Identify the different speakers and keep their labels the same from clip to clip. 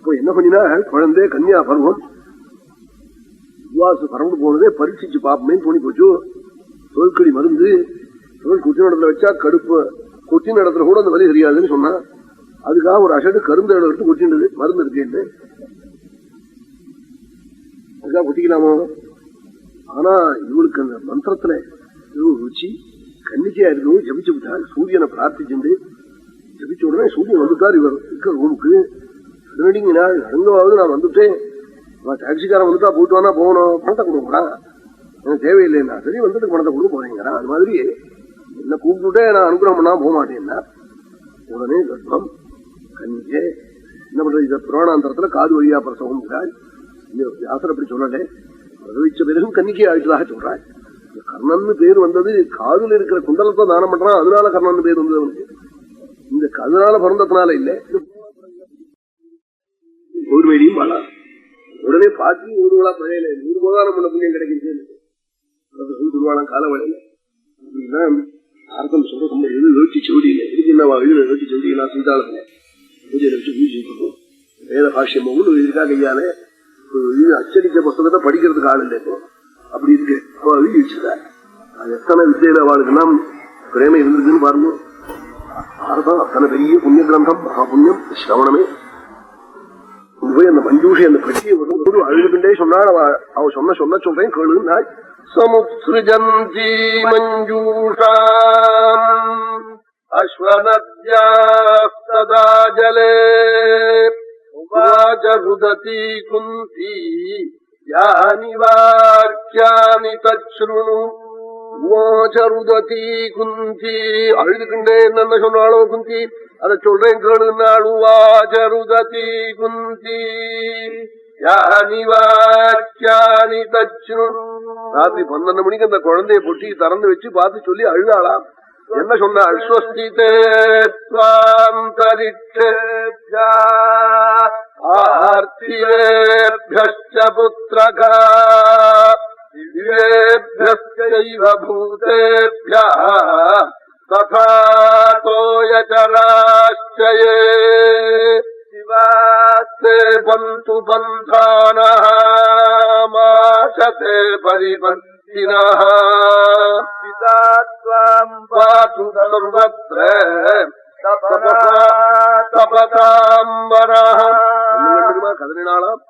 Speaker 1: அப்போ என்ன பண்ணினா குழந்தை கன்னியா பருவம் உபவாச பறந்து போனதே பரீட்சிச்சு பாப்பமே தோணி போச்சு. தொழிற்கடி மருந்து கொட்டி நடத்துல வச்சா கடுப்பு கொட்டி நடத்துல கூட அந்த வலி தெரியாதுன்னு சொன்னா அதுக்காக ஒரு அசடு கரும்பு எடுத்து கொட்டின்றது மருந்து இருக்கேன்னு அதுக்காக கொட்டிக்கலாமோ. ஆனா இவளுக்கு அந்த மந்திரத்துல ருச்சி கன்னிக்கையா இருக்கவும் ஜபிச்சு விட்டால் சூரியனை பிரார்த்திச்சுண்டு ஜபிச்ச உடனே சூரியன் வந்துட்டார் இவர் இருக்கிற ரூமுக்கு. நடங்காவது நான் வந்துட்டேன், டாக்ஸிக்காரன் வந்துட்டா போயிட்டு வானா போகணும், பணத்தை கொடுக்குறா எனக்கு தேவையில்லைன்னா சரி வந்துட்டு பணத்தை கொடுக்க போறேங்கிறா. அது மாதிரி என்ன கூப்பிட்டுட்டே நான் அனுகிரகம் பண்ணா போக மாட்டேன்னா உடனே கர்ப்பம் கன்னிக்கே என்ன பண்றது. இத புராணாந்தரத்துல காது வழியா பிரசவம் வியாசர் அப்படி சொல்லல, பிரசவிச்ச பிறகும் கன்னிக்கே ஆயிட்டதாக சொல்றாள். கர்ணன் பேர் வந்தது காதுல இருக்கிற குண்டலத்தை தானம் பண்றான், அதனால கர்ணன் பேர் வந்தது அவனுக்கு. இந்த அதனால பிறந்ததுனால இல்ல ஒரு வேடியும் வாழா உடனே பாட்டி ஊருவலா பழையில 100 போதானம் பண்ண புண்ணியம் கிடைக்கிறது திருவாளம் கால வழியில அப்படிதான் அர்த்தம் சொல்ற ரொம்ப எது யோசிச்சு செவடியில இதுக்கு என்னவா யோசிச்சு செவடிக்கலாம் சீதாளத்துல பூஜை வச்சு பூஜை பண்ணும் வேத பாஷ்யம் இதுக்காக கையால அச்சடிச்ச புஸ்தகத்தை படிக்கிறதுக்கு ஆள் இல்லை. இப்போ அப்படி இருக்கு அவ எழுதி வச்சுட்டார். அது எத்தனை வித்தியில அவளுக்கெல்லாம் பிரேமம் இருந்திருக்குன்னு பாருங்க. பாரதம் அத்தனை பெரிய புண்ணிய கிரந்தம், மகா புண்ணியம் சிரவணமே. போய் அந்த மஞ்சூஷி அந்த பெட்டியை அழுதுகிட்டே சொன்னாள். அவ சொன்ன சொல்றேன் கேளு. சமுத்ஸுஜந்தி மஞ்சூஷாம் அஸ்வநத்யா ஜலே உவாச ருததி குந்தி யானி வாக்யானி தச்ருணு. உவாசருததி குந்தி அழுதுகின்றே என்ன சொன்னாலோ குந்தி அதை சொல்றேன் கேளுநாள். உவாசருததி குந்தி யானி வாக்யானி தச்ருணு. ராத்திரி 12 மணிக்கு அந்த குழந்தைய பொட்டி திறந்து வச்சு பார்த்து சொல்லி அழுதாளாம். என்ன சொன்ன? அஸ்வஸ்திதே த்வாந்தரிக்ஷேப்யா ஆர்த்திவேப்யஸ்ச புத்ரகா திவ்யேப்யஸ்சைவ பூதேப்யः ததா தோயசராஸ்சயே சிவாஸ்தே பந்து பந்தானः மாசதே பரிபந்தினः பிதா த்வாம் பாது சர்வத்ர தபதாம்பரः. கதறினாளாம்,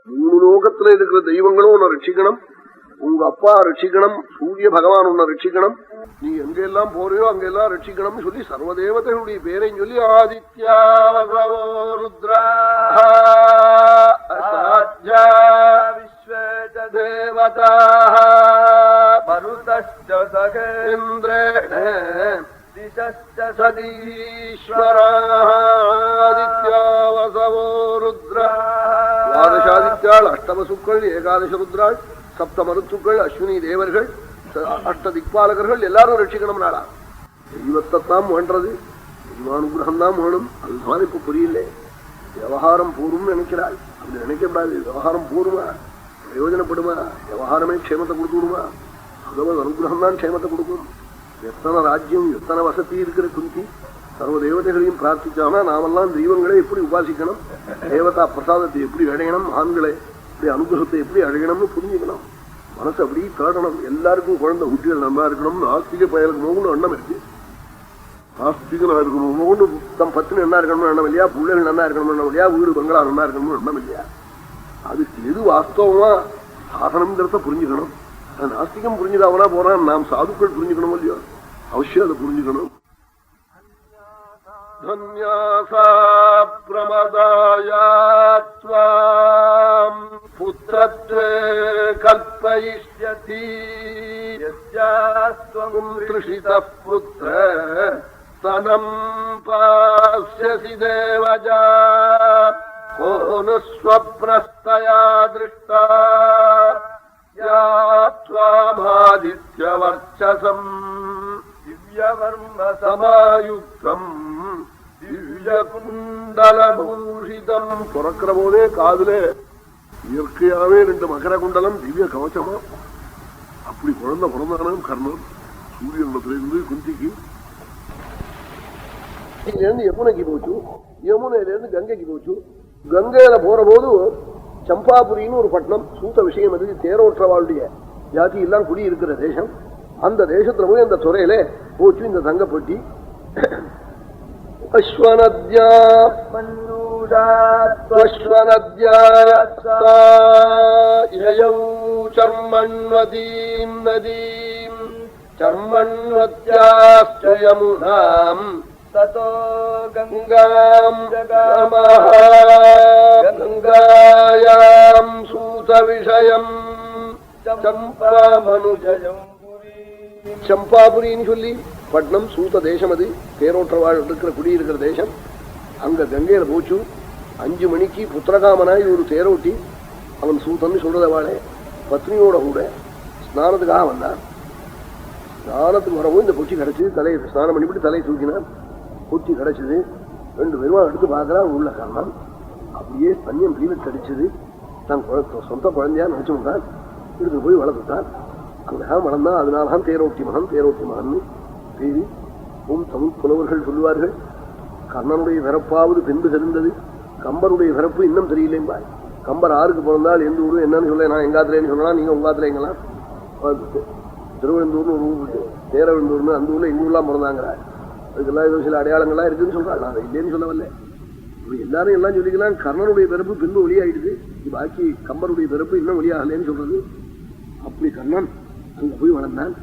Speaker 1: 3 லோகத்துல இருக்கிற தெய்வங்களும் உன்னை ரட்சிக்கணும், உங்க அப்பா ரட்சிக்கணும், சூரிய பகவான் உன்னை ரட்சிக்கணும், நீ எங்கெல்லாம் போறியோ அங்கெல்லாம் ரட்சிக்கணும் சொல்லி சர்வதேவதைகளுடைய பேரையும் சொல்லி ஆதித்யா ருத்ரா விஸ்வேதேவதா மருதஸ்ச சகேந்திரேண சதீஸ்வராதித்யாவசவோ ருத்ரா. துவாதசாதித்யாள், அஷ்டமசுக்கள், ஏகாதச ருத்ராள், சப்தமருத்துக்கள், அஸ்வினி தேவர்கள், 8 திக்பாலகர்கள் எல்லாரும் ரட்சிக்கணும். நாளா தெய்வத்தைத்தான் வேண்டது, தெய்வானுகிரகம் தான் வேணும். அதுதான் இப்ப புரியல. விவகாரம் பூர்வம் நினைக்கிறாள், அப்படி நினைக்கக்கூடாது. விவகாரம் பூர்வமா பிரயோஜனப்படுமா? விவகாரமே க்ஷேமத்தை கொடுத்து விடுமா? பகவத் அனுகிரகம் தான் க்ஷேமத்தை கொடுக்கும். எத்தனை ராஜ்யம், எத்தனை வசதி இருக்கிற குந்தி சர்வ தேவதைகளையும் பிரார்த்திச்சானா நாமெல்லாம் தெய்வங்களை எப்படி உபாசிக்கணும், தேவதா பிரசாதத்தை எப்படி அடையணும், ஆண்களை இப்படி அனுகிரகத்தை எப்படி அடையணும்னு புரிஞ்சுக்கணும். மனசு அப்படி தேடணும். எல்லாருக்கும் குழந்தை குட்டிகள் நல்லா இருக்கணும், ஆஸ்திக பயலுக்கு நோக்கணும் எண்ணம் இருக்கு. ஆஸ்திகனா இருக்கணும் நோண்டு தம் பத்தினி என்ன இருக்கணும்னு எண்ணம் இல்லையா, பிள்ளைகள் நல்லா இருக்கணும்னு எண்ணம் இல்லையா, வீடு பங்களா நல்லா இருக்கணும்னு எண்ணம் இல்லையா. அதுக்கு எது வாஸ்தவமா சாதனம்ங்கிறத புரிஞ்சுக்கணும். நாஸ்திகம் புரிஞ்சுதாவனா போறான், நாம் சாதுக்கள் புரிஞ்சுக்கணும் இல்லையோ, அவசியம் அதை புரிஞ்சுக்கணும். தன்யாசா பிரமதாயாத்வாம் புத்ரத்வே கல்பயிஷ்யதி யஸ்யாஸ்வம் த்ரிஷிதः புத்ர தனம் பாஸ்யசி தேவஜா கோனுஸ்வப்னஸ்தயா திருஷ்டா யாத்வாமாதித்யவர்ச்சசம் திவ்யவர்ம சமாயுக்தம் திவ்யகுண்டலபூஷிதம். துறக்கிற போதே காதுல இயற்கையாவே 2 மகர குண்டலம் திவ்ய கவச்சமா. அப்படி குழந்தை பிறந்தானும் கர்ணன் சூரியனிடத்திலிருந்து குந்திக்கு யமுனைக்கு போச்சு, யமுனையிலிருந்து கங்கைக்கு போச்சு. கங்கையில போற போது சம்பாபுரின்னு ஒரு பட்டணம், சூத்த விஷயம் அது, தேரோற்றவாளுடைய ஜாதி எல்லாம் குடி இருக்கிற தேசம். அந்த தேசத்துல போய் அந்த துறையில போச்சு இந்த தங்கப்பட்டி. அஸ்வநத்யா சர்மண்வதீம் நதீம் சர்மண்வத்யாஸ்யமுனாம் ததோ கங்காம் கங்காயாம் சூத விஷயம் சம்பாபுரின்னு சொல்லி பட்னம், சூத தேசம் அது, தேரோற்றவாள் இருக்கிற குடியிருக்கிற தேசம். அங்க கங்கையில போச்சு. 5 மணிக்கு புத்திரகாமனாய் ஒரு தேரோட்டி, அவன் சூத்தன்னு சொல்றதவாளே பத்னியோட கூட ஸ்நானத்துக்காக வந்தான். ஸ்நானத்துக்கு வரவும் இந்த பொட்டி கிடைச்சது. தலையை ஸ்நானம் பண்ணிவிட்டு தலையை தூக்கினான். பொட்டி கிடைச்சது. 2 பேருமா எடுத்து பார்க்கறான். உள்ள காரணம் அப்படியே தண்ணியம் பீலத்து அடிச்சது. தான் சொந்த குழந்தையா நினைச்சு விட்டான். எடுத்து போய் வளர்த்துட்டான். அங்கதான் வளர்ந்தான். அதனால்தான் தேரோட்டி மகன், தேரோட்டி மகன் பேரி. தமிழ் புலவர்கள் சொல்லுவார்கள், கண்ணனுடைய பிறப்பாவது பின்பு தெரிந்தது, கம்பருடைய பிறப்பு இன்னும் தெரியலேம்பாய். கம்பர் ஆருக்கு பிறந்தால் எந்த ஊரு என்னன்னு சொல்ல, நான் எங்காத்திரேன்னு சொல்லலாம், நீங்க உங்காத்திர எங்கெல்லாம். திருவனந்தூர்னு ஒரு ஊர், தேரவந்தூர்னு அந்த ஊர்ல எங்க ஊர்லாம் பிறந்தாங்கிறார். அதுக்கெல்லாம் ஏதோ சில அடையாளங்கள்லாம் இருக்குன்னு சொல்றாள். அதை இல்லைன்னு சொல்ல வரல. எல்லாரும் எல்லாம் சொல்லிக்கலாம், கர்ணனுடைய பிறப்பு பின்பு ஒளியாயிடுது, பாக்கி கம்பருடைய பிறப்பு இன்னும் ஒளியாகலன்னு சொல்றது. அப்படி கண்ணன் அங்க போய் வளர்ந்தான்.